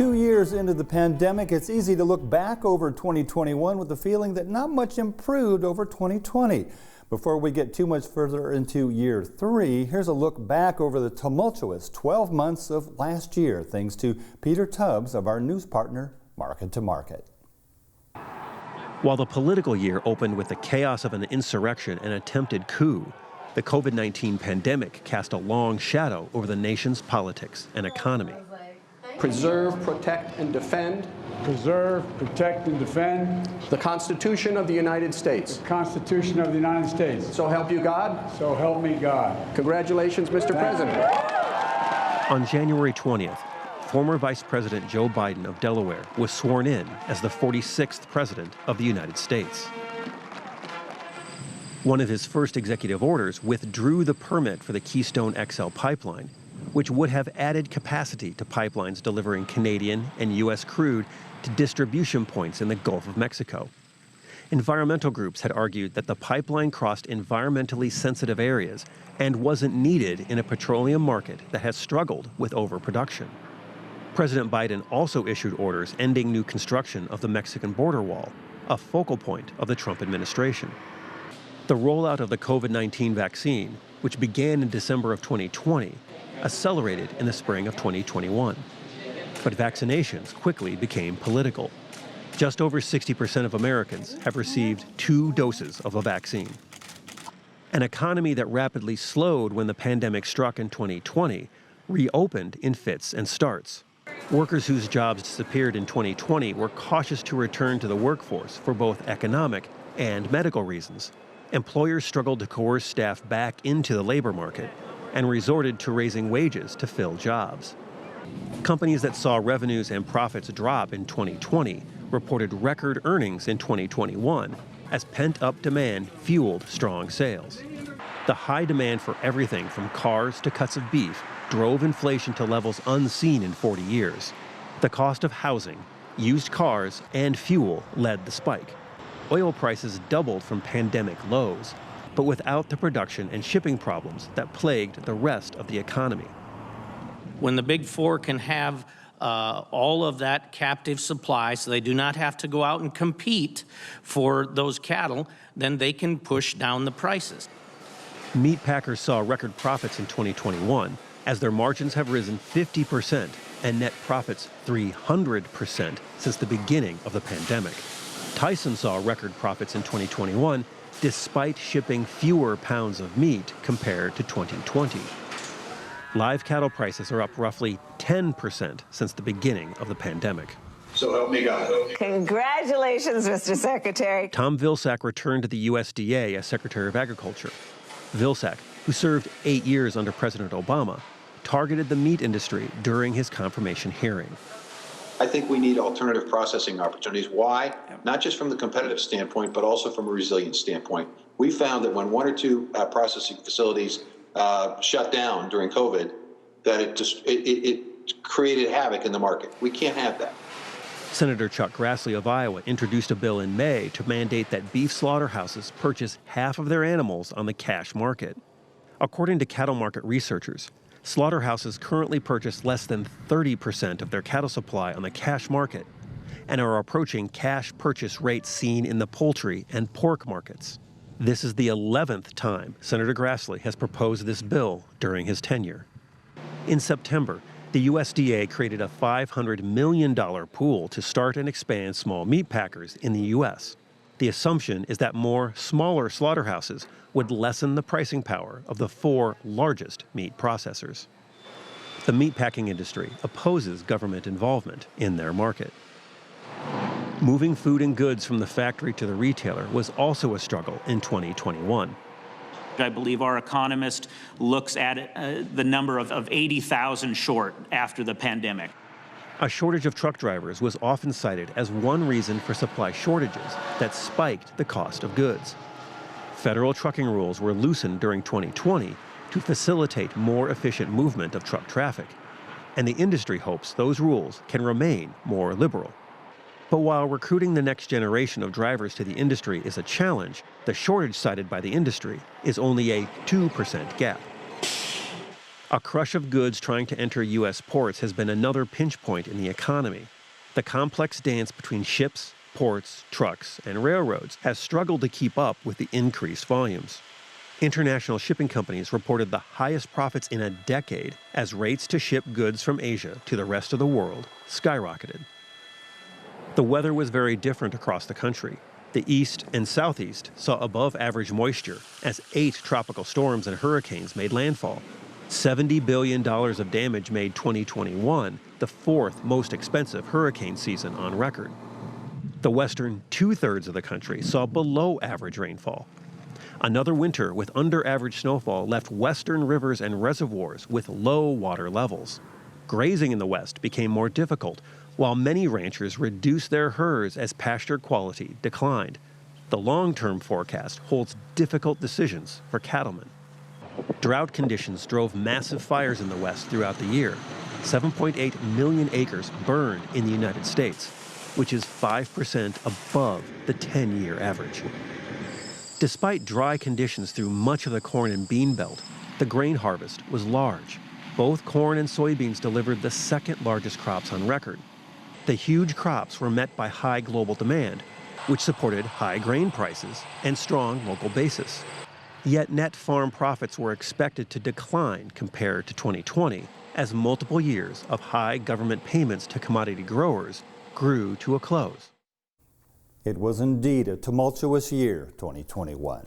2 years into the pandemic, it's easy to look back over 2021 with the feeling that not much improved over 2020. Before we get too much further into year 3, here's a look back over the tumultuous 12 months of last year, thanks to Peter Tubbs of our news partner, Market to Market. While the political year opened with the chaos of an insurrection and attempted coup, the COVID-19 pandemic cast a long shadow over the nation's politics and economy. Preserve, protect, and defend. Preserve, protect, and defend. The Constitution of the United States. The Constitution of the United States. So help you God. So help me God. Congratulations, Mr. President. On January 20th, former Vice President Joe Biden of Delaware was sworn in as the 46th President of the United States. One of his first executive orders withdrew the permit for the Keystone XL pipeline, which would have added capacity to pipelines delivering Canadian and U.S. crude to distribution points in the Gulf of Mexico. Environmental groups had argued that the pipeline crossed environmentally sensitive areas and wasn't needed in a petroleum market that has struggled with overproduction. President Biden also issued orders ending new construction of the Mexican border wall, a focal point of the Trump administration. The rollout of the COVID-19 vaccine, which began in December of 2020, accelerated in the spring of 2021. But vaccinations quickly became political. Just over 60% of Americans have received 2 doses of a vaccine. An economy that rapidly slowed when the pandemic struck in 2020 reopened in fits and starts. Workers whose jobs disappeared in 2020 were cautious to return to the workforce for both economic and medical reasons. Employers struggled to coerce staff back into the labor market and resorted to raising wages to fill jobs. Companies that saw revenues and profits drop in 2020 reported record earnings in 2021 as pent-up demand fueled strong sales. The high demand for everything from cars to cuts of beef drove inflation to levels unseen in 40 years. The cost of housing, used cars, and fuel led the spike. Oil prices doubled from pandemic lows, but without the production and shipping problems that plagued the rest of the economy. When the Big Four can have all of that captive supply so they do not have to go out and compete for those cattle, then they can push down the prices. Meat packers saw record profits in 2021 as their margins have risen 50% and net profits 300% since the beginning of the pandemic. Tyson saw record profits in 2021 despite shipping fewer pounds of meat compared to 2020. Live cattle prices are up roughly 10% since the beginning of the pandemic. So help me God. Congratulations, Mr. Secretary. Tom Vilsack returned to the USDA as Secretary of Agriculture. Vilsack, who served 8 years under President Obama, targeted the meat industry during his confirmation hearing. I think we need alternative processing opportunities. Why? Not just from the competitive standpoint, but also from a resilience standpoint. We found that when 1 or 2 processing facilities shut down during COVID, that it created havoc in the market. We can't have that. Senator Chuck Grassley of Iowa introduced a bill in May to mandate that beef slaughterhouses purchase half of their animals on the cash market. According to cattle market researchers, slaughterhouses currently purchase less than 30% of their cattle supply on the cash market and are approaching cash purchase rates seen in the poultry and pork markets. This is the 11th time Senator Grassley has proposed this bill during his tenure. In September, the USDA created a $500 million pool to start and expand small meat packers in the U.S. The assumption is that more smaller slaughterhouses would lessen the pricing power of the 4 largest meat processors. The meatpacking industry opposes government involvement in their market. Moving food and goods from the factory to the retailer was also a struggle in 2021. I believe our economist looks at the number of 80,000 short after the pandemic. A shortage of truck drivers was often cited as one reason for supply shortages that spiked the cost of goods. Federal trucking rules were loosened during 2020 to facilitate more efficient movement of truck traffic, and the industry hopes those rules can remain more liberal. But while recruiting the next generation of drivers to the industry is a challenge, the shortage cited by the industry is only a 2% gap. A crush of goods trying to enter U.S. ports has been another pinch point in the economy. The complex dance between ships, ports, trucks, and railroads has struggled to keep up with the increased volumes. International shipping companies reported the highest profits in a decade as rates to ship goods from Asia to the rest of the world skyrocketed. The weather was very different across the country. The east and southeast saw above average moisture as 8 tropical storms and hurricanes made landfall. $70 billion of damage made 2021 the 4th most expensive hurricane season on record. The western 2/3 of the country saw below average rainfall. Another winter with under average snowfall left western rivers and reservoirs with low water levels. Grazing in the west became more difficult, while many ranchers reduced their herds as pasture quality declined. The long-term forecast holds difficult decisions for cattlemen. Drought conditions drove massive fires in the West throughout the year. 7.8 million acres burned in the United States, which is 5% above the 10-year average. Despite dry conditions through much of the corn and bean belt, the grain harvest was large. Both corn and soybeans delivered the second largest crops on record. The huge crops were met by high global demand, which supported high grain prices and strong local basis. Yet net farm profits were expected to decline compared to 2020 as multiple years of high government payments to commodity growers grew to a close. It was indeed a tumultuous year, 2021.